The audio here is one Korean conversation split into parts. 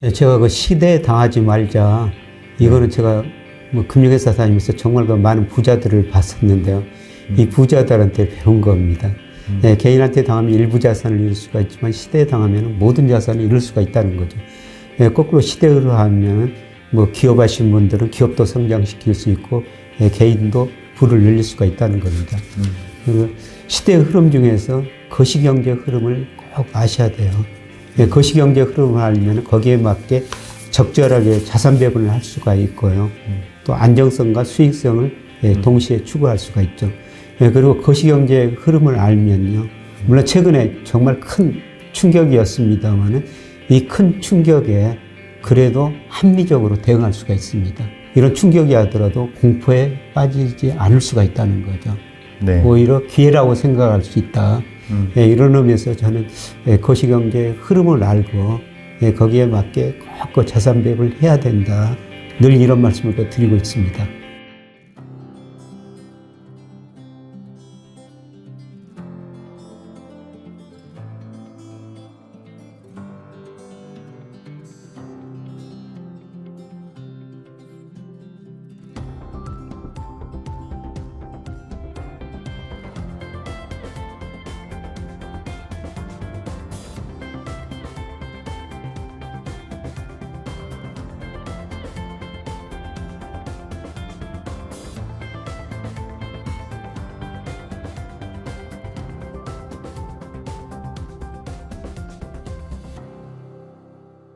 제가 그 시대에 당하지 말자, 이거는 제가 뭐 금융회사 다니면서 정말 그 많은 부자들을 봤었는데요. 이 부자들한테 배운 겁니다. 개인한테 당하면 일부 자산을 잃을 수가 있지만 시대에 당하면 모든 자산을 잃을 수가 있다는 거죠. 거꾸로 시대로 하면 뭐 기업하신 분들은 기업도 성장시킬 수 있고 개인도 부를 늘릴 수가 있다는 겁니다. 그리고 시대의 흐름 중에서 거시경제 흐름을 꼭 아셔야 돼요. 거시경제 흐름을 알면 거기에 맞게 적절하게 자산 배분을 할 수가 있고요. 또 안정성과 수익성을 동시에 추구할 수가 있죠. 그리고 거시경제 흐름을 알면요. 물론 최근에 정말 큰 충격이었습니다만 이 큰 충격에 그래도 합리적으로 대응할 수가 있습니다. 이런 충격이 하더라도 공포에 빠지지 않을 수가 있다는 거죠. 네. 오히려 기회라고 생각할 수 있다. 이런 의미에서 저는 거시경제 흐름을 알고 거기에 맞게 꼭 자산 배분을 해야 된다. 늘 이런 말씀을 드리고 있습니다.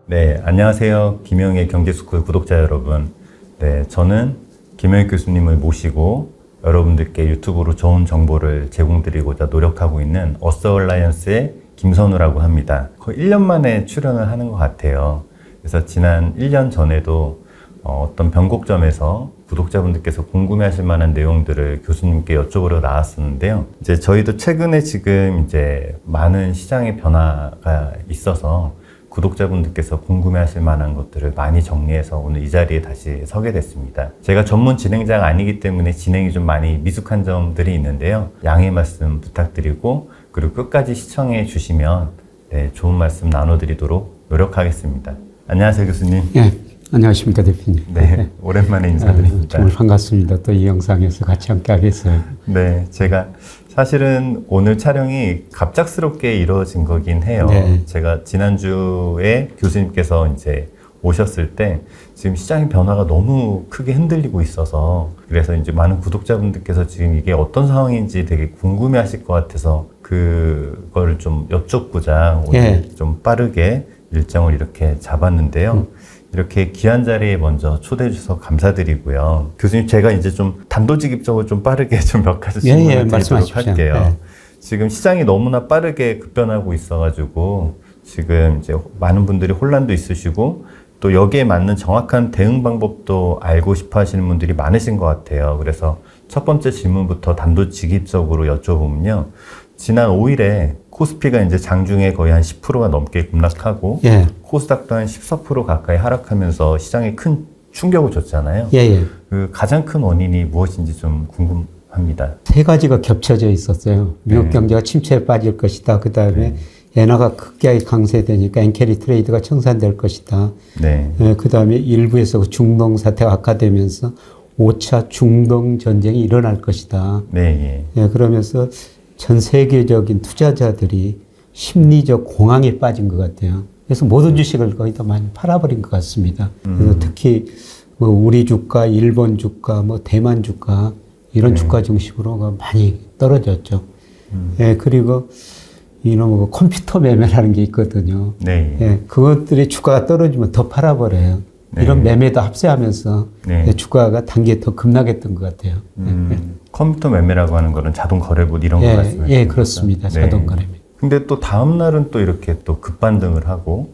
네, 안녕하세요. 김영의 경제스쿨 구독자 여러분. 네, 저는 김영희 교수님을 모시고 여러분들께 유튜브로 좋은 정보를 제공드리고자 노력하고 있는 어서얼라이언스의 김선우라고 합니다. 거의 1년 만에 출연을 하는 것 같아요. 그래서 지난 1년 전에도 어떤 변곡점에서 구독자분들께서 궁금해하실 만한 내용들을 교수님께 여쭤보려 나왔었는데요. 이제 저희도 최근에 지금 이제 많은 시장의 변화가 있어서 구독자분들께서 궁금해하실 만한 것들을 많이 정리해서 오늘 이 자리에 다시 서게 됐습니다. 제가 전문 진행자가 아니기 때문에 진행이 좀 많이 미숙한 점들이 있는데요. 양해 말씀 부탁드리고 그리고 끝까지 시청해 주시면 좋은 말씀 나눠드리도록 노력하겠습니다. 안녕하세요, 교수님. 네, 안녕하십니까, 대표님. 네, 오랜만에 인사드립니다. 정말 반갑습니다. 또 이 영상에서 같이 함께 하겠어요. 네, 제가 사실은 오늘 촬영이 갑작스럽게 이루어진 거긴 해요. 네. 제가 지난주에 교수님께서 이제 오셨을 때 지금 시장의 변화가 너무 크게 흔들리고 있어서 그래서 이제 많은 구독자분들께서 지금 이게 어떤 상황인지 되게 궁금해 하실 것 같아서 그거를 좀 여쭙고자 오늘 좀 빠르게 일정을 이렇게 잡았는데요. 이렇게 귀한 자리에 먼저 초대해 주셔서 감사드리고요. 교수님, 제가 이제 좀 단도직입적으로 좀 빠르게 좀 몇 가지 질문을 드리도록 할게요. 지금 시장이 너무나 빠르게 급변하고 있어가지고 지금 이제 많은 분들이 혼란도 있으시고 또 여기에 맞는 정확한 대응 방법도 알고 싶어 하시는 분들이 많으신 것 같아요. 그래서 첫 번째 질문부터 단도직입적으로 여쭤보면요. 지난 5일에 코스피가 이제 장중에 거의 한 10%가 넘게 급락하고 코스닥도 한 14% 가까이 하락하면서 시장에 큰 충격을 줬잖아요. 그 가장 큰 원인이 무엇인지 좀 궁금합니다. 세 가지가 겹쳐져 있었어요. 미국 경제가 침체에 빠질 것이다. 그 다음에 엔화가 급격하게 강세되니까 엔캐리 트레이드가 청산될 것이다. 그 다음에 일부에서 중동 사태가 악화되면서 5차 중동 전쟁이 일어날 것이다. 그러면서 전 세계적인 투자자들이 심리적 공황에 빠진 것 같아요. 그래서 모든 주식을 거의 다 많이 팔아버린 것 같습니다. 그래서 특히 뭐 우리 주가, 일본 주가, 뭐 대만 주가 이런 주가 중심으로 많이 떨어졌죠. 그리고 이런 컴퓨터 매매라는 게 있거든요. 그것들이 주가가 떨어지면 더 팔아버려요. 이런 매매도 합세하면서 주가가 단기에 더 급락했던 것 같아요. 컴퓨터 매매라고 하는 거는 자동 거래봇 이런 거 말씀하시는 거죠? 그렇습니다. 자동 거래봇. 근데 또 다음 날은 또 이렇게 또 급반등을 하고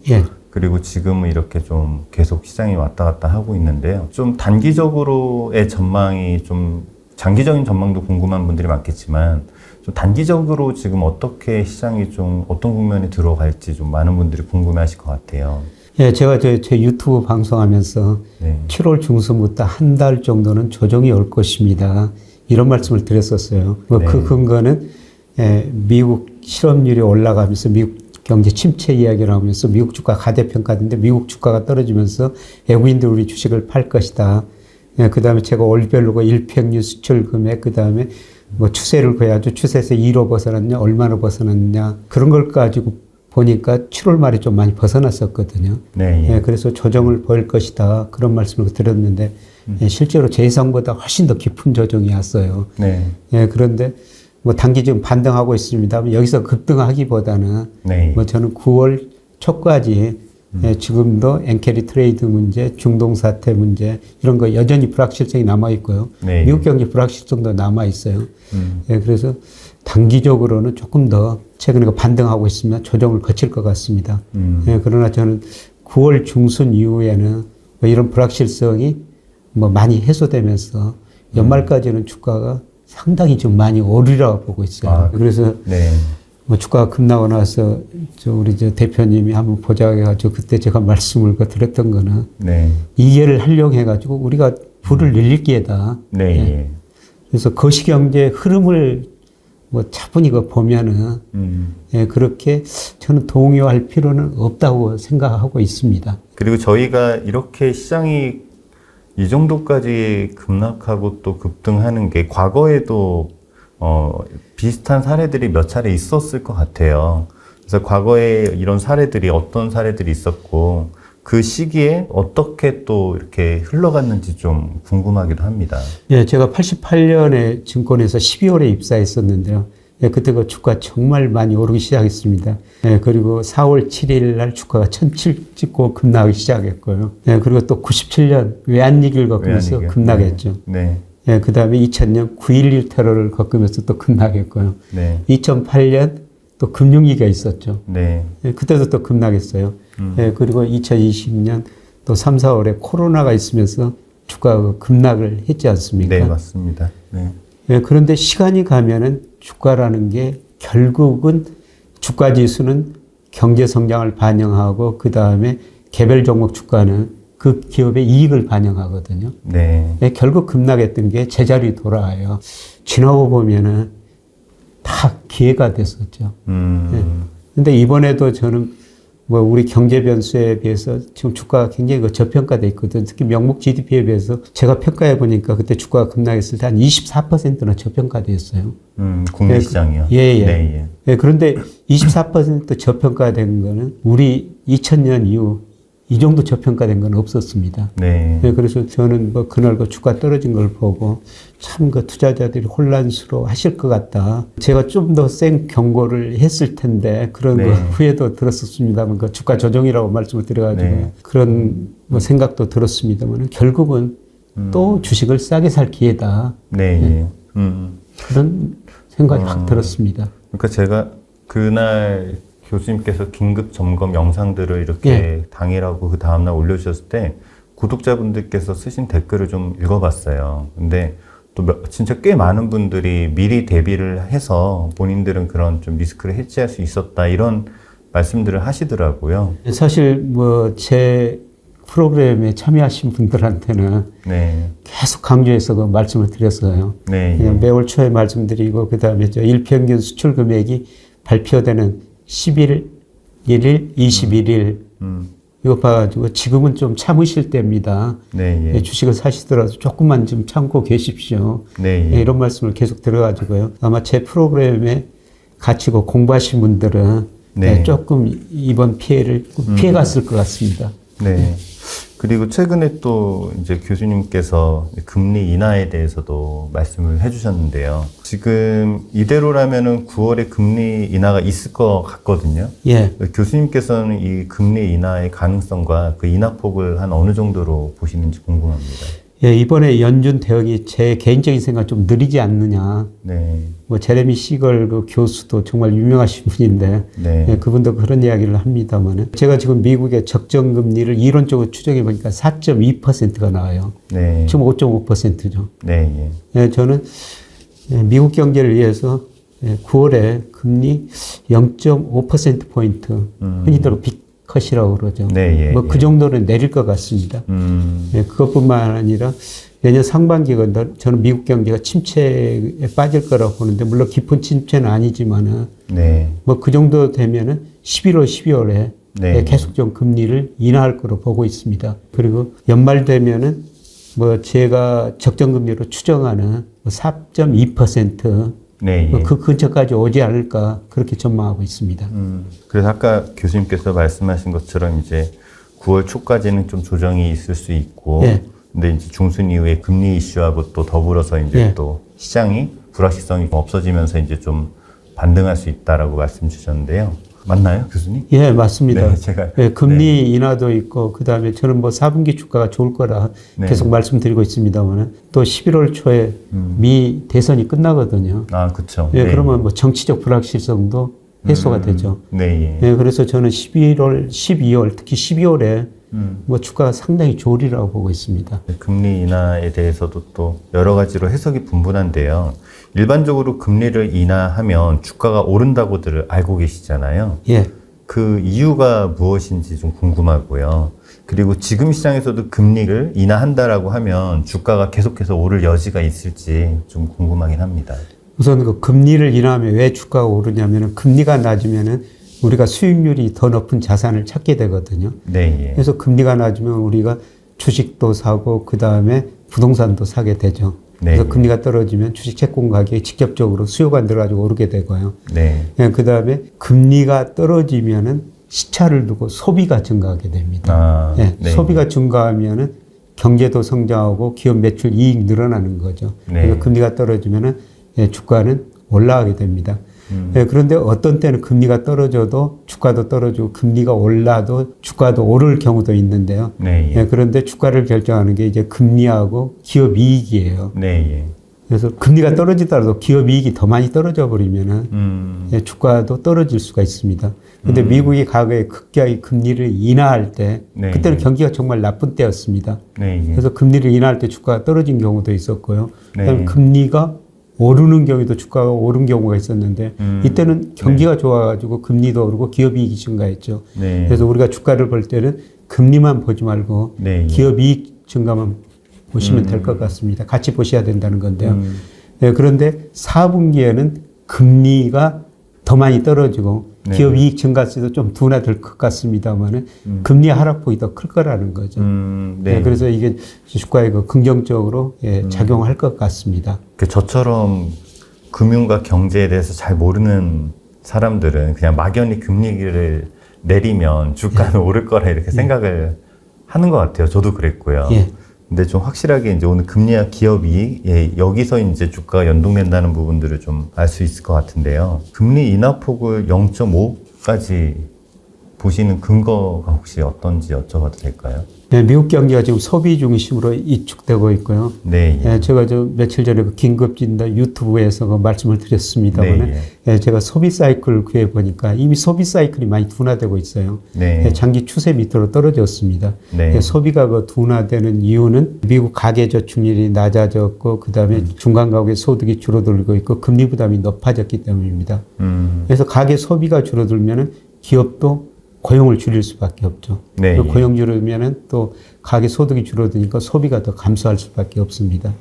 그리고 지금은 이렇게 좀 계속 시장이 왔다 갔다 하고 있는데요. 좀 단기적으로의 전망이 좀 장기적인 전망도 궁금한 분들이 많겠지만 좀 단기적으로 지금 어떻게 시장이 좀 어떤 국면에 들어갈지 좀 많은 분들이 궁금해 하실 것 같아요. 제가 제 유튜브 방송하면서 7월 중순부터 한 달 정도는 조정이 올 것입니다. 이런 말씀을 드렸었어요. 그 근거는 미국 실업률이 올라가면서 미국 경제 침체 이야기가 나오면서 미국 주가 가대평가인데 미국 주가가 떨어지면서 외국인들 우리 주식을 팔 것이다. 예, 그 다음에 제가 월별로 그 일평균 수출 금액, 그 다음에 뭐 추세를 그어야죠. 추세에서 2로 벗어났냐, 얼마나 벗어났냐. 그런 걸 가지고 보니까 7월 말에 좀 많이 벗어났었거든요. 네, 예. 예, 그래서 조정을 보일 것이다. 그런 말씀을 드렸는데 예, 실제로 제 예상보다 훨씬 더 깊은 조정이 왔어요. 네. 예, 그런데 뭐 단기 지금 반등하고 있습니다. 여기서 급등하기보다는 네. 뭐 저는 9월 초까지 예, 지금도 엔캐리 트레이드 문제, 중동 사태 문제 이런 거 여전히 불확실성이 남아 있고요. 네. 미국 경제 불확실성도 남아 있어요. 예, 그래서 단기적으로는 조금 더 최근에 반등하고 있으면 조정을 거칠 것 같습니다. 예, 그러나 저는 9월 중순 이후에는 뭐 이런 불확실성이 뭐 많이 해소되면서 연말까지는 주가가 상당히 좀 많이 오르리라고 보고 있어요. 아, 그래서 네. 뭐 주가가 급나고 나서 우리 대표님이 한번 보자 해가지고 그때 제가 말씀을 드렸던 거는 네. 이해를 하려고 해가지고 우리가 불을 늘릴 기회다. 네. 예. 예. 그래서 거시경제 흐름을 뭐 차분히 보면은 예, 그렇게 저는 동요할 필요는 없다고 생각하고 있습니다. 그리고 저희가 이렇게 시장이 이 정도까지 급락하고 또 급등하는 게 과거에도 비슷한 사례들이 몇 차례 있었을 것 같아요. 그래서 과거에 이런 사례들이 어떤 사례들이 있었고 그 시기에 어떻게 또 이렇게 흘러갔는지 좀 궁금하기도 합니다. 예, 제가 88년에 증권회사 12월에 입사했었는데요. 예, 그때 그 주가 정말 많이 오르기 시작했습니다. 예, 그리고 4월 7일 날 주가가 1007 찍고 급락하기 시작했고요. 예, 그리고 또 97년 외환위기를 겪으면서 외환위기요? 급락했죠. 네. 예, 그 다음에 2000년 9.11 테러를 겪으면서 또 급락했고요. 네. 2008년 또 금융위기가 있었죠. 네. 예, 그때도 또 급락했어요. 예, 그리고 2020년 또 3, 4월에 코로나가 있으면서 주가가 급락을 했지 않습니까? 네, 맞습니다. 네. 예, 그런데 시간이 가면은 주가라는 게 결국은 주가 지수는 경제 성장을 반영하고 그 다음에 개별 종목 주가는 그 기업의 이익을 반영하거든요. 네. 예, 결국 급락했던 게 제자리 돌아와요. 지나고 보면은 다 기회가 됐었죠. 근데 이번에도 저는 뭐 우리 경제 변수에 비해서 지금 주가가 굉장히 저평가돼 있거든. 특히 명목 GDP에 비해서 제가 평가해 보니까 그때 주가가 급락했을 때 한 24%나 저평가됐어요. 국내 시장이요? 예, 예. 네, 예, 그런데 24% 저평가된 거는 우리 2000년 이후 이 정도 저평가된 건 없었습니다. 네. 네, 그래서 저는 뭐 그날 그 주가 떨어진 걸 보고 참 그 투자자들이 혼란스러워 하실 것 같다. 제가 좀 더 센 경고를 했을 텐데 그런 네. 거 후회도 들었었습니다만 그 주가 조정이라고 말씀을 드려가지고 네. 그런 뭐 생각도 들었습니다만 결국은 또 주식을 싸게 살 기회다. 네. 예. 그런 생각이 확 들었습니다. 그러니까 제가 그날 교수님께서 긴급 점검 영상들을 이렇게 예. 당일하고 그 다음날 올려주셨을 때 구독자분들께서 쓰신 댓글을 좀 읽어봤어요. 근데 또 진짜 꽤 많은 분들이 미리 대비를 해서 본인들은 그런 좀 리스크를 해지할 수 있었다 이런 말씀들을 하시더라고요. 사실 뭐 제 프로그램에 참여하신 분들한테는 네. 계속 강조해서 그 말씀을 드렸어요. 네. 그냥 매월 초에 말씀드리고 그다음에 저 일평균 수출 금액이 발표되는 11일, 1일, 21일 이거 봐가지고 지금은 좀 참으실 때입니다. 네. 예. 주식을 사시더라도 조금만 좀 참고 계십시오. 네. 예. 이런 말씀을 계속 들어가지고요. 아마 제 프로그램에 같이 공부하신 분들은 네. 조금 이번 피해를 피해갔을 것 같습니다. 네. 그리고 최근에 또 이제 교수님께서 금리 인하에 대해서도 말씀을 해주셨는데요. 지금 이대로라면은 9월에 금리 인하가 있을 것 같거든요. 예. 교수님께서는 이 금리 인하의 가능성과 그 인하폭을 한 어느 정도로 보시는지 궁금합니다. 예, 이번에 연준 대응이 제 개인적인 생각 좀 느리지 않느냐. 네. 뭐 제레미 시걸 그 교수도 정말 유명하신 분인데 네. 예, 그분도 그런 이야기를 합니다만 제가 지금 미국의 적정 금리를 이론적으로 추정해 보니까 4.2%가 나와요. 네. 지금 5.5%죠. 네. 예, 저는 미국 경제를 위해서 9월에 금리 0.5% 포인트 흔히들 빅컷이라고 그러죠. 네, 예, 뭐 그 정도는 내릴 것 같습니다. 예, 그것뿐만 아니라 내년 상반기가 저는 미국 경제가 침체에 빠질 거라고 보는데 물론 깊은 침체는 아니지만은 네. 뭐 그 정도 되면은 11월, 12월에 네. 계속 좀 금리를 인하할 거로 보고 있습니다. 그리고 연말 되면은 뭐 제가 적정금리로 추정하는 4.2% 네. 뭐 그 근처까지 오지 않을까 그렇게 전망하고 있습니다. 그래서 아까 교수님께서 말씀하신 것처럼 이제 9월 초까지는 좀 조정이 있을 수 있고, 예. 근데 이제 중순 이후에 금리 이슈하고 또 더불어서 이제 예. 또 시장이 불확실성이 없어지면서 이제 좀 반등할 수 있다라고 말씀 주셨는데요. 맞나요, 교수님? 예, 맞습니다. 네, 제가 예, 금리 인하도 있고 그다음에 저는 뭐 4분기 주가가 좋을 거라 네. 계속 말씀드리고 있습니다만 또 11월 초에 미 대선이 끝나거든요. 아, 그렇죠. 예, 그러면 뭐 정치적 불확실성도 해소가 되죠. 네, 예. 예, 그래서 저는 11월, 12월, 특히 12월에 뭐 주가가 상당히 좋으리라고 보고 있습니다. 금리 인하에 대해서도 또 여러 가지로 해석이 분분한데요. 일반적으로 금리를 인하하면 주가가 오른다고들 알고 계시잖아요. 예, 그 이유가 무엇인지 좀 궁금하고요. 그리고 지금 시장에서도 금리를 인하한다라고 하면 주가가 계속해서 오를 여지가 있을지 좀 궁금하긴 합니다. 우선 그 금리를 인하하면 왜 주가가 오르냐면은 금리가 낮으면은 우리가 수익률이 더 높은 자산을 찾게 되거든요. 네, 예. 그래서 금리가 낮으면 우리가 주식도 사고 그 다음에 부동산도 사게 되죠. 네. 그래서 금리가 떨어지면 주식 채권 가격이 직접적으로 수요가 늘어가지고 오르게 되고요. 네. 그 다음에 금리가 떨어지면은 시차를 두고 소비가 증가하게 됩니다. 아, 예, 네. 소비가 증가하면은 경제도 성장하고 기업 매출 이익 늘어나는 거죠. 네. 그래서 금리가 떨어지면은 주가는 올라가게 됩니다. 예, 그런데 어떤 때는 금리가 떨어져도 주가도 떨어지고 금리가 올라도 주가도 오를 경우도 있는데요. 네, 예, 그런데 주가를 결정하는 게 이제 금리하고 기업 이익이에요. 네, 예. 그래서 금리가 떨어지더라도 기업 이익이 더 많이 떨어져 버리면은 예, 주가도 떨어질 수가 있습니다. 근데 미국이 과거에 급격히 금리를 인하할 때 네, 그때는 네. 경기가 정말 나쁜 때였습니다. 네, 예. 그래서 금리를 인하할 때 주가가 떨어진 경우도 있었고요. 네. 그다음에 금리가 오르는 경우도 주가가 오른 경우가 있었는데 이때는 경기가 좋아가지고 금리도 오르고 기업 이익이 증가했죠. 네. 그래서 우리가 주가를 볼 때는 금리만 보지 말고 네. 기업 이익 증가만 보시면 될 것 같습니다. 같이 보셔야 된다는 건데요. 네, 그런데 4분기에는 금리가 더 많이 떨어지고 네. 기업 이익 증가세도 좀 둔화될 것 같습니다만은 금리 하락폭이 더 클 거라는 거죠. 네. 네, 그래서 이게 주가에 그 긍정적으로 작용할 것 같습니다. 그 저처럼 금융과 경제에 대해서 잘 모르는 사람들은 그냥 막연히 금리를 내리면 주가는 오를 거라 이렇게 생각을 하는 것 같아요. 저도 그랬고요. 예. 근데 좀 확실하게 이제 오늘 금리와 기업 이익, 예, 여기서 이제 주가가 연동된다는 부분들을 좀 알 수 있을 것 같은데요. 금리 인하폭을 0.5까지 보시는 근거가 혹시 어떤지 여쭤봐도 될까요? 네, 미국 경기가 지금 소비 중심으로 이축되고 있고요. 네, 예. 제가 며칠 전에 그 긴급진단 유튜브에서 그 말씀을 드렸습니다만, 네, 제가 소비 사이클을 구해 보니까 이미 소비 사이클이 많이 둔화되고 있어요. 네. 장기 추세 밑으로 떨어졌습니다. 네. 소비가 그 둔화되는 이유는 미국 가계 저축률이 낮아졌고, 그 다음에 중간 가구의 소득이 줄어들고 있고, 금리 부담이 높아졌기 때문입니다. 그래서 가계 소비가 줄어들면은 기업도 고용을 줄일 수밖에 없죠. 네, 그 예. 고용 줄이면은 또 가계 소득이 줄어드니까 소비가 더 감소할 수밖에 없습니다.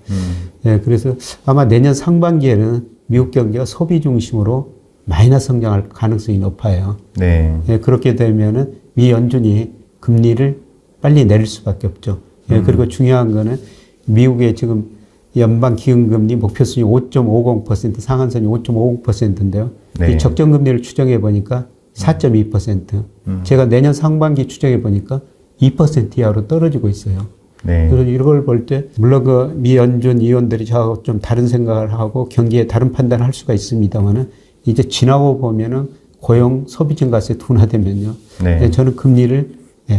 예, 그래서 아마 내년 상반기에는 미국 경제가 소비 중심으로 마이너스 성장할 가능성이 높아요. 네. 예, 그렇게 되면은 미 연준이 금리를 빨리 내릴 수밖에 없죠. 예, 그리고 중요한 거는 미국의 지금 연방 기준금리 목표수준이 5.50%, 상한선이 5.50%인데요. 네. 이 적정금리를 추정해 보니까 4.2%. 제가 내년 상반기 추정해 보니까 2% 이하로 떨어지고 있어요. 네. 그래서 이걸 볼 때 물론 그 미 연준 위원들이 저하고 좀 다른 생각을 하고 경기에 다른 판단을 할 수가 있습니다만은 이제 지나고 보면은 고용 소비 증가세 둔화되면요. 네. 저는 금리를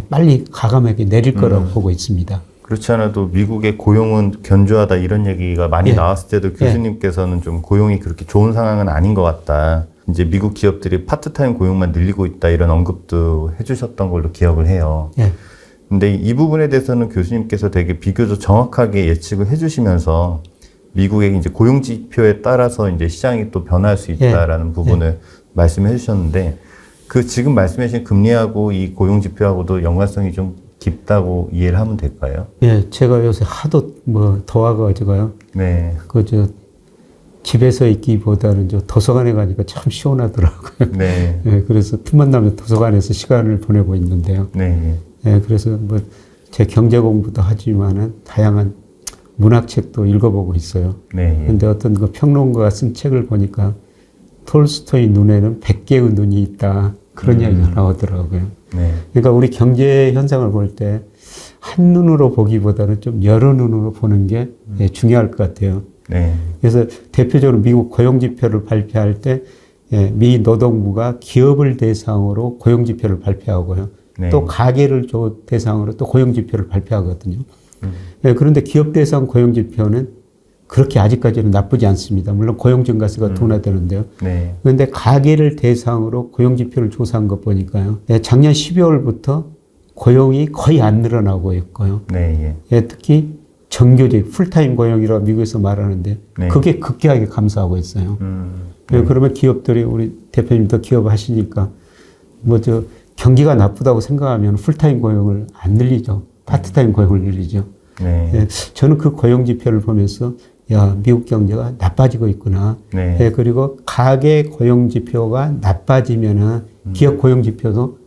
빨리 가감하게 내릴 거라고 보고 있습니다. 그렇지 않아도 미국의 고용은 견조하다 이런 얘기가 많이 예. 나왔을 때도 교수님께서는 좀 고용이 그렇게 좋은 상황은 아닌 것 같다. 이제 미국 기업들이 파트타임 고용만 늘리고 있다 이런 언급도 해주셨던 걸로 기억을 해요. 예. 근데 이 부분에 대해서는 교수님께서 되게 비교적 정확하게 예측을 해주시면서 미국의 이제 고용 지표에 따라서 이제 시장이 또 변할 수 있다라는 부분을 말씀해 주셨는데 그 지금 말씀해 주신 금리하고 이 고용 지표하고도 연관성이 좀 깊다고 이해를 하면 될까요? 예, 제가 요새 하도 뭐 더워가지고요. 네. 집에서 있기보다는 도서관에 가니까 참 시원하더라고요. 네. 예, 그래서 틈만 나면 도서관에서 시간을 보내고 있는데요. 네. 예, 그래서 뭐 제 경제 공부도 하지만은 다양한 문학책도 읽어보고 있어요. 네. 근데 어떤 그 평론가가 쓴 책을 보니까 톨스토이 눈에는 100개의 눈이 있다. 그런 이야기가 나오더라고요. 네. 그러니까 우리 경제 현상을 볼 때 한 눈으로 보기보다는 좀 여러 눈으로 보는 게 중요할 것 같아요. 네. 그래서 대표적으로 미국 고용지표를 발표할 때 미 노동부가 기업을 대상으로 고용지표를 발표하고요. 네. 또 가계를 대상으로 또 고용지표를 발표하거든요. 그런데 기업 대상 고용지표는 그렇게 아직까지는 나쁘지 않습니다. 물론 고용 증가세가 둔화되는데요. 네. 그런데 가계를 대상으로 고용지표를 조사한 것 보니까요. 작년 12월부터 고용이 거의 안 늘어나고 있고요. 네. 특히 정규직, 풀타임 고용이라고 미국에서 말하는데 네. 그게 급격하게 감소하고 있어요. 그러면 기업들이 우리 대표님도 기업 하시니까 경기가 나쁘다고 생각하면 풀타임 고용을 안 늘리죠. 파트타임 고용을 늘리죠. 네. 저는 그 고용 지표를 보면서 미국 경제가 나빠지고 있구나. 네. 그리고 가계 고용 지표가 나빠지면은 기업 고용 지표도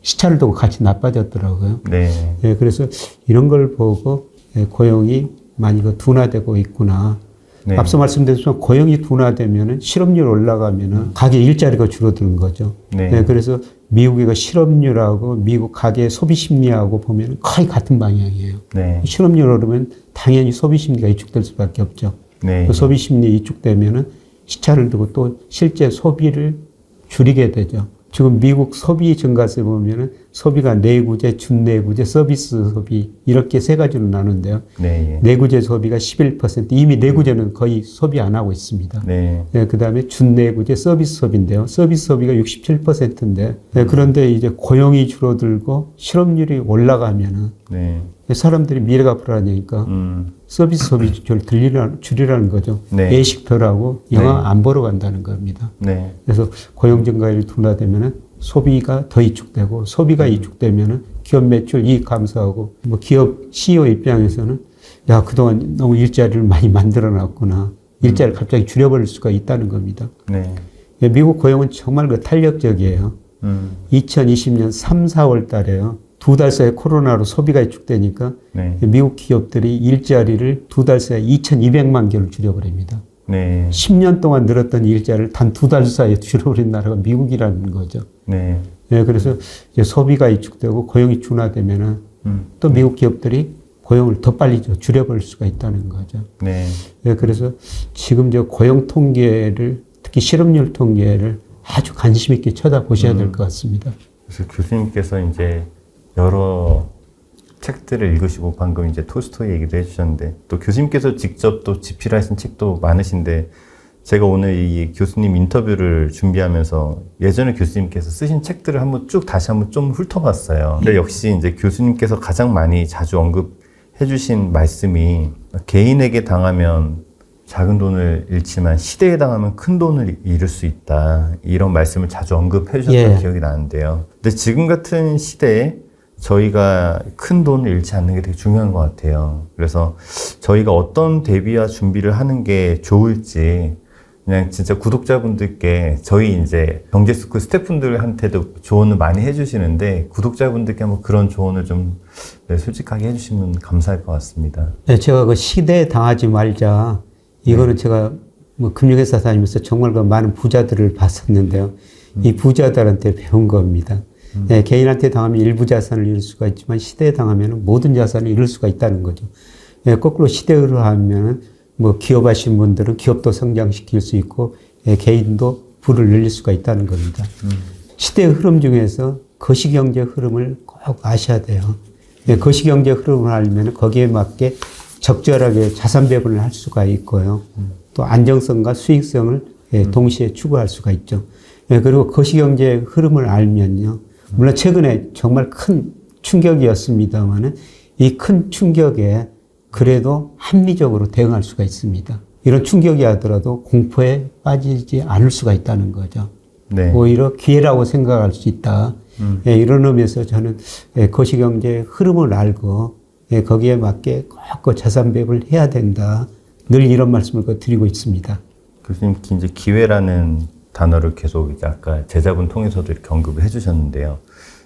시차를 두고 같이 나빠졌더라고요. 네. 그래서 이런 걸 보고 고용이 많이 둔화되고 있구나. 네. 앞서 말씀드렸지만 고용이 둔화되면은 실업률 올라가면은 가계 일자리가 줄어드는 거죠. 네. 그래서 미국의 실업률하고 미국 가계 소비 심리하고 보면 거의 같은 방향이에요. 네. 실업률 오르면 당연히 소비 심리가 위축될 수밖에 없죠. 네. 그 소비 심리 위축되면은 시차를 두고 또 실제 소비를 줄이게 되죠. 지금 미국 소비 증가세 보면은 소비가 내구재, 준내구재, 서비스 소비 이렇게 세 가지로 나누는데요. 네. 내구재 소비가 11%, 이미 내구재는 거의 소비 안 하고 있습니다. 네. 그 다음에 준내구재 서비스 소비인데요. 서비스 소비가 67%인데, 그런데 이제 고용이 줄어들고 실업률이 올라가면은 네. 사람들이 미래가 불안하니까 서비스 소비를 줄이라는 거죠. 네. 외식표라고 영화 네. 안 보러 간다는 겁니다. 네. 그래서 고용 증가율이 둔화되면은 소비가 더 위축되고 소비가 위축되면은 기업 매출 이익 감소하고 기업 CEO 입장에서는 그동안 너무 일자리를 많이 만들어 놨구나. 일자리를 갑자기 줄여버릴 수가 있다는 겁니다. 네. 미국 고용은 정말 탄력적이에요. 2020년 3, 4월 달에요. 2달 사이에 코로나로 소비가 위축되니까 네. 미국 기업들이 일자리를 2달 사이에 2,200만 개를 줄여버립니다. 네. 10년 동안 늘었던 일자리를 단 2달 사이에 줄여버린 나라가 미국이라는 거죠. 네. 그래서 이제 소비가 위축되고 고용이 둔화되면은 또 미국 기업들이 고용을 더 빨리 줄여버릴 수가 있다는 거죠. 네. 그래서 지금 고용 통계를 특히 실업률 통계를 아주 관심 있게 쳐다보셔야 될 것 같습니다. 그래서 교수님께서 이제 여러 책들을 읽으시고 방금 이제 톨스토이 얘기도 해주셨는데 또 교수님께서 직접 또 집필하신 책도 많으신데 제가 오늘 이 교수님 인터뷰를 준비하면서 예전에 교수님께서 쓰신 책들을 다시 한번 좀 훑어봤어요. 근데 역시 이제 교수님께서 가장 많이 자주 언급해 주신 말씀이 개인에게 당하면 작은 돈을 잃지만 시대에 당하면 큰 돈을 잃을 수 있다. 이런 말씀을 자주 언급해 주셨던 기억이 나는데요. 근데 지금 같은 시대에 저희가 큰 돈을 잃지 않는 게 되게 중요한 것 같아요. 그래서 저희가 어떤 대비와 준비를 하는 게 좋을지 그냥 진짜 구독자분들께 저희 이제 경제스쿨 스태프분들한테도 조언을 많이 해주시는데 구독자분들께 한번 그런 조언을 좀 솔직하게 해주시면 감사할 것 같습니다. 네, 제가 시대에 당하지 말자. 이거는 제가 금융회사 다니면서 정말 많은 부자들을 봤었는데요. 이 부자들한테 배운 겁니다. 개인한테 당하면 일부 자산을 잃을 수가 있지만 시대에 당하면 모든 자산을 잃을 수가 있다는 거죠. 거꾸로 시대로 하면 기업하신 분들은 기업도 성장시킬 수 있고 개인도 부를 늘릴 수가 있다는 겁니다. 시대의 흐름 중에서 거시경제 흐름을 꼭 아셔야 돼요. 거시경제 흐름을 알면 거기에 맞게 적절하게 자산 배분을 할 수가 있고요. 또 안정성과 수익성을 동시에 추구할 수가 있죠. 그리고 거시경제 흐름을 알면요. 물론 최근에 정말 큰 충격이었습니다만은 이 큰 충격에 그래도 합리적으로 대응할 수가 있습니다. 이런 충격이 하더라도 공포에 빠지지 않을 수가 있다는 거죠. 네. 오히려 기회라고 생각할 수 있다. 예, 이런 의미에서 저는 예, 거시경제 흐름을 알고 예, 거기에 맞게 꼭 자산 배분을 해야 된다. 늘 이런 말씀을 드리고 있습니다. 교수님 이제 기회라는 단어를 계속 이제 아까 제자분 통해서도 이렇게 언급을 해주셨는데요.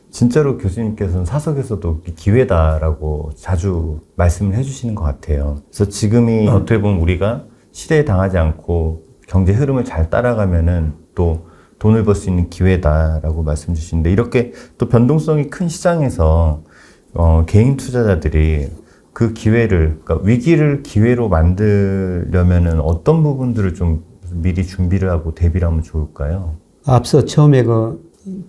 진짜로 교수님께서는 사석에서도 기회다라고 자주 말씀을 해주시는 것 같아요. 그래서 지금이 어떻게 보면 우리가 시대에 당하지 않고 경제 흐름을 잘 따라가면은 또 돈을 벌 수 있는 기회다라고 말씀 주시는데, 이렇게 또 변동성이 큰 시장에서 개인 투자자들이 그 기회를, 그러니까 위기를 기회로 만들려면은 어떤 부분들을 좀 미리 준비를 하고 대비를 하면 좋을까요? 앞서 처음에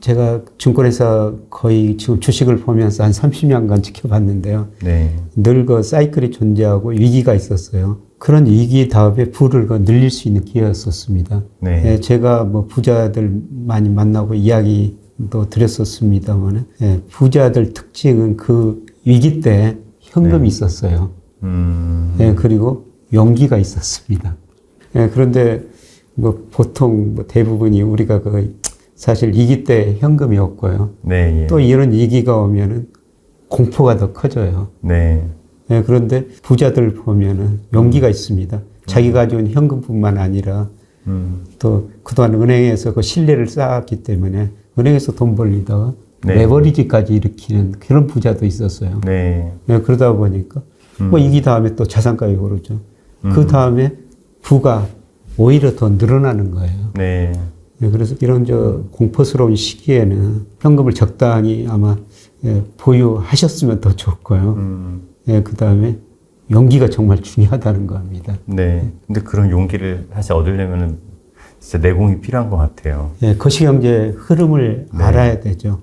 제가 증권회사 거의 지금 주식을 보면서 한 30년간 지켜봤는데요. 네. 늘 사이클이 존재하고 위기가 있었어요. 그런 위기 다음에 부를 늘릴 수 있는 기회였었습니다. 네. 예, 제가 부자들 많이 만나고 이야기도 드렸었습니다만, 예, 부자들 특징은 그 위기 때 현금이 네. 있었어요. 예, 그리고 용기가 있었습니다. 예, 그런데 보통 대부분이 우리가 사실 위기 때 현금이 없고요. 네. 예. 또 이런 위기가 오면은 공포가 더 커져요. 네. 예, 그런데 부자들 보면은 용기가 있습니다. 자기가 가지고 있는 현금뿐만 아니라 또 그동안 은행에서 신뢰를 쌓았기 때문에 은행에서 돈 벌리다가 네. 레버리지까지 일으키는 그런 부자도 있었어요. 네. 예, 그러다 보니까 위기 다음에 또 자산가격이 오르죠. 그 다음에 부가 오히려 더 늘어나는 거예요. 네. 예, 그래서 이런 공포스러운 시기에는 현금을 적당히 아마 예, 보유하셨으면 더 좋고요. 예, 그 다음에 용기가 정말 중요하다는 겁니다. 네. 근데 그런 용기를 사실 얻으려면은 진짜 내공이 필요한 것 같아요. 예, 거시경제 흐름을 네. 알아야 되죠.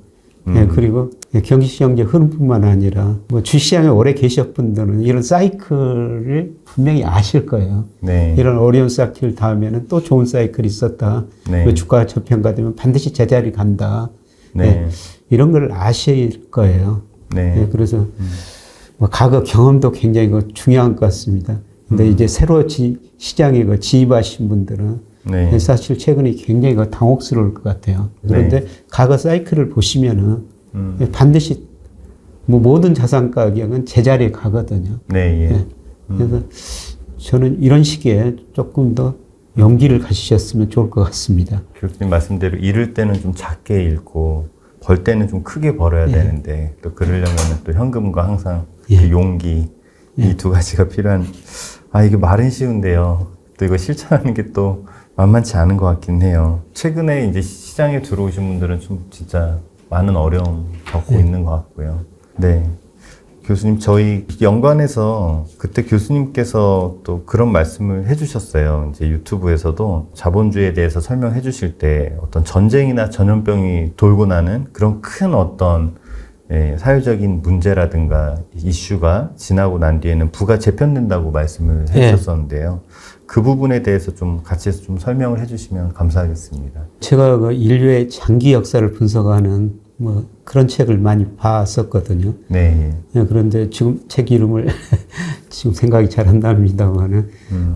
예, 그리고 경시경제 흐름뿐만 아니라 주시장에 오래 계신 분들은 이런 사이클을 분명히 아실 거예요. 네. 이런 어려운 사이클 다음에는 또 좋은 사이클이 있었다. 네. 주가가 저평가되면 반드시 제자리 간다. 네. 예, 이런 걸 아실 거예요. 네. 예, 그래서 과거 경험도 굉장히 중요한 것 같습니다. 근데 이제 새로 시장에 진입하신 분들은 네. 사실 최근에 굉장히 당혹스러울 것 같아요. 그런데 네. 과거 사이클을 보시면은 반드시 모든 자산 가격은 제자리에 가거든요. 네. 예. 예. 그래서 저는 이런 시기에 조금 더 용기를 가지셨으면 좋을 것 같습니다. 교수님 말씀대로 잃을 때는 좀 작게 잃고 벌 때는 좀 크게 벌어야 예. 되는데, 또 그러려면 또 현금과 항상 예. 그 용기, 이 두 가지가 필요한. 이게 말은 쉬운데요. 또 이거 실천하는 게 또 만만치 않은 것 같긴 해요. 최근에 이제 시장에 들어오신 분들은 좀 진짜 많은 어려움 겪고 있는 것 같고요. 네. 교수님, 저희 연관해서 그때 교수님께서 또 그런 말씀을 해주셨어요. 이제 유튜브에서도 자본주의에 대해서 설명해 주실 때 어떤 전쟁이나 전염병이 돌고 나는 그런 큰 어떤 사회적인 문제라든가 이슈가 지나고 난 뒤에는 부가 재편된다고 말씀을 해주셨었는데요. 그 부분에 대해서 좀 같이 좀 설명을 해주시면 감사하겠습니다. 제가 인류의 장기 역사를 분석하는 그런 책을 많이 봤었거든요. 네. 예, 그런데 지금 책 이름을 지금 생각이 잘 안 납니다만은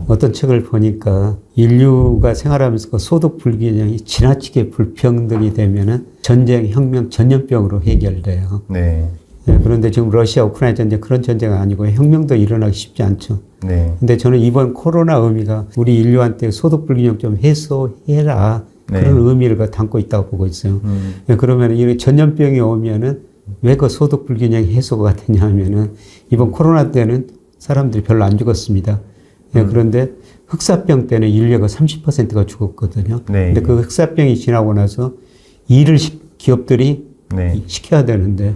어떤 책을 보니까 인류가 생활하면서 소득 불균형이 지나치게 불평등이 되면은 전쟁, 혁명, 전염병으로 해결돼요. 네. 예, 그런데 지금 러시아 우크라이나 전쟁 그런 전쟁은 아니고 혁명도 일어나기 쉽지 않죠. 네. 근데 저는 이번 코로나 의미가 우리 인류한테 소득 불균형 좀 해소해라. 네. 그런 의미를 담고 있다고 보고 있어요. 예, 그러면 이 전염병이 오면은 왜 그 소득 불균형이 해소가 되냐 하면은 이번 코로나 때는 사람들이 별로 안 죽었습니다. 예, 그런데 흑사병 때는 인류가 30%가 죽었거든요. 네. 근데 그 흑사병이 지나고 나서 일을 기업들이 네. 시켜야 되는데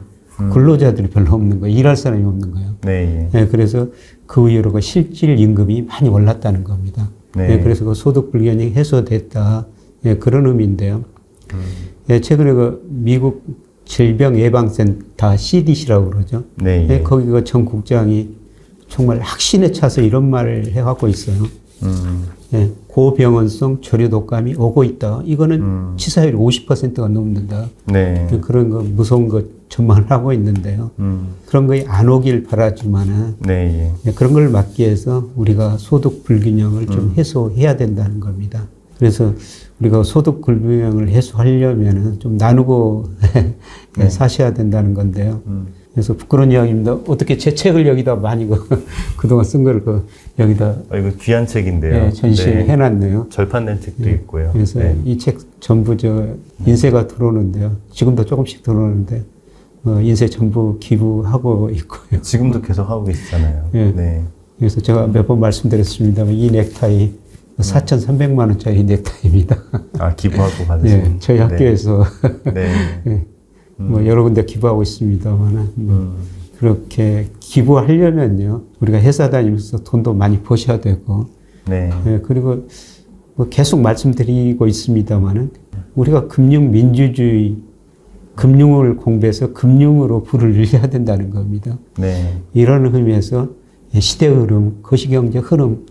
근로자들이 별로 없는 거예요. 일할 사람이 없는 거예요. 네. 예, 그래서 그 이후로 그 실질 임금이 많이 올랐다는 겁니다. 네. 예, 그래서 그 소득 불균형이 해소됐다. 예, 그런 의미인데요. 예, 최근에 미국 질병예방센터 CDC라고 그러죠. 네. 예, 거기 전 국장이 정말 확신에 차서 이런 말을 해갖고 있어요. 예, 고병원성 조류 독감이 오고 있다. 이거는 치사율이 50%가 넘는다. 네. 그런 거 무서운 거 전망을 하고 있는데요. 그런 거에 안 오길 바라지만은 네. 그런 걸 막기 위해서 우리가 소득 불균형을 좀 해소해야 된다는 겁니다. 그래서 우리가 소득 불균형을 해소하려면은 좀 나누고 네. 사셔야 된다는 건데요. 그래서 부끄러운 이야기입니다. 어떻게 제 책을 여기다 많이 그동안 쓴 걸 여기다 이거 귀한 책인데요. 예, 전시를 네. 해놨네요. 절판된 책도 예. 있고요. 그래서 네. 이 책 전부 인쇄가 들어오는데요. 지금도 조금씩 들어오는데 인쇄 전부 기부하고 있고요. 지금도 계속 하고 계시잖아요. 예. 네. 그래서 제가 몇 번 말씀드렸습니다만 이 넥타이 4,300만 원짜리 넥타이입니다. 아, 기부하고 받으신. 예, 저희 학교에서 네. 예, 뭐 여러 군데 기부하고 있습니다만 그렇게 기부하려면요 우리가 회사 다니면서 돈도 많이 버셔야 되고 네. 예, 그리고 뭐 계속 말씀드리고 있습니다만은 우리가 금융 민주주의 금융을 공부해서 금융으로 부를 일해야 된다는 겁니다. 네. 이런 의미에서 시대 흐름, 거시경제 흐름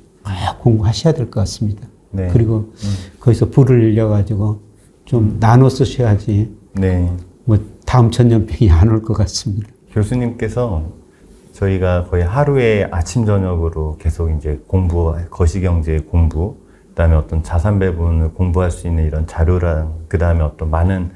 공부하셔야 될 것 같습니다. 네. 그리고 거기서 부를 일려가지고 좀 나눠 쓰셔야지 네. 뭐 다음 전염병이 안 올 것 같습니다. 교수님께서 저희가 거의 하루에 아침 저녁으로 계속 이제 거시경제 공부, 그다음에 어떤 자산 배분을 공부할 수 있는 이런 자료랑 그다음에 어떤 많은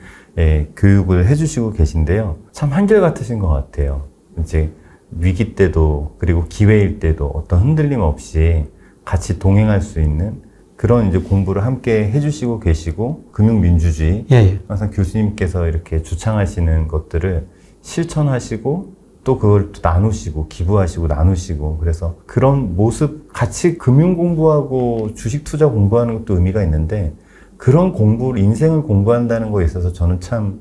교육을 해주시고 계신데요. 참 한결같으신 것 같아요. 이제 위기 때도 그리고 기회일 때도 어떤 흔들림 없이 같이 동행할 수 있는 그런 이제 공부를 함께 해주시고 계시고 금융민주주의 예. 항상 교수님께서 이렇게 주창하시는 것들을 실천하시고 또 그걸 또 나누시고 기부하시고 나누시고 그래서 그런 모습 같이 금융 공부하고 주식 투자 공부하는 것도 의미가 있는데 그런 공부를 인생을 공부한다는 거에 있어서 저는 참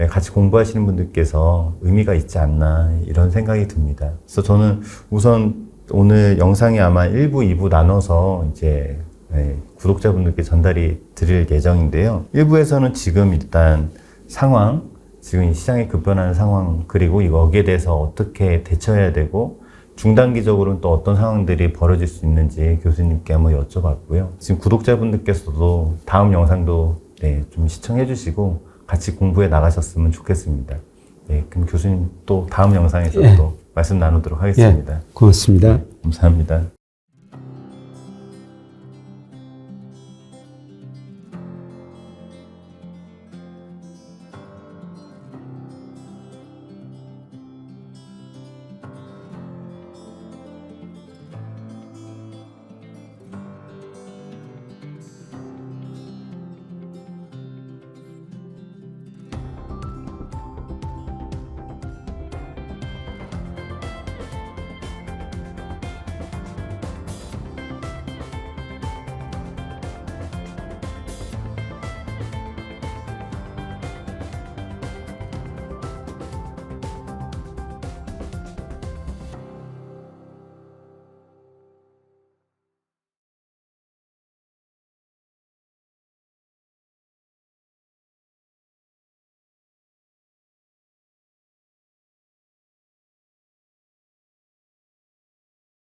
같이 공부하시는 분들께서 의미가 있지 않나 이런 생각이 듭니다. 그래서 저는 우선 오늘 영상이 아마 1부, 2부 나눠서 이제 구독자분들께 전달이 드릴 예정인데요. 1부에서는 지금 일단 상황, 지금 이 시장이 급변하는 상황, 그리고 여기에 대해서 어떻게 대처해야 되고 중단기적으로는 또 어떤 상황들이 벌어질 수 있는지 교수님께 한번 여쭤봤고요. 지금 구독자분들께서도 다음 영상도 좀 시청해 주시고 같이 공부해 나가셨으면 좋겠습니다. 그럼 교수님 또 다음 영상에서 또 말씀 나누도록 하겠습니다. 고맙습니다. 감사합니다.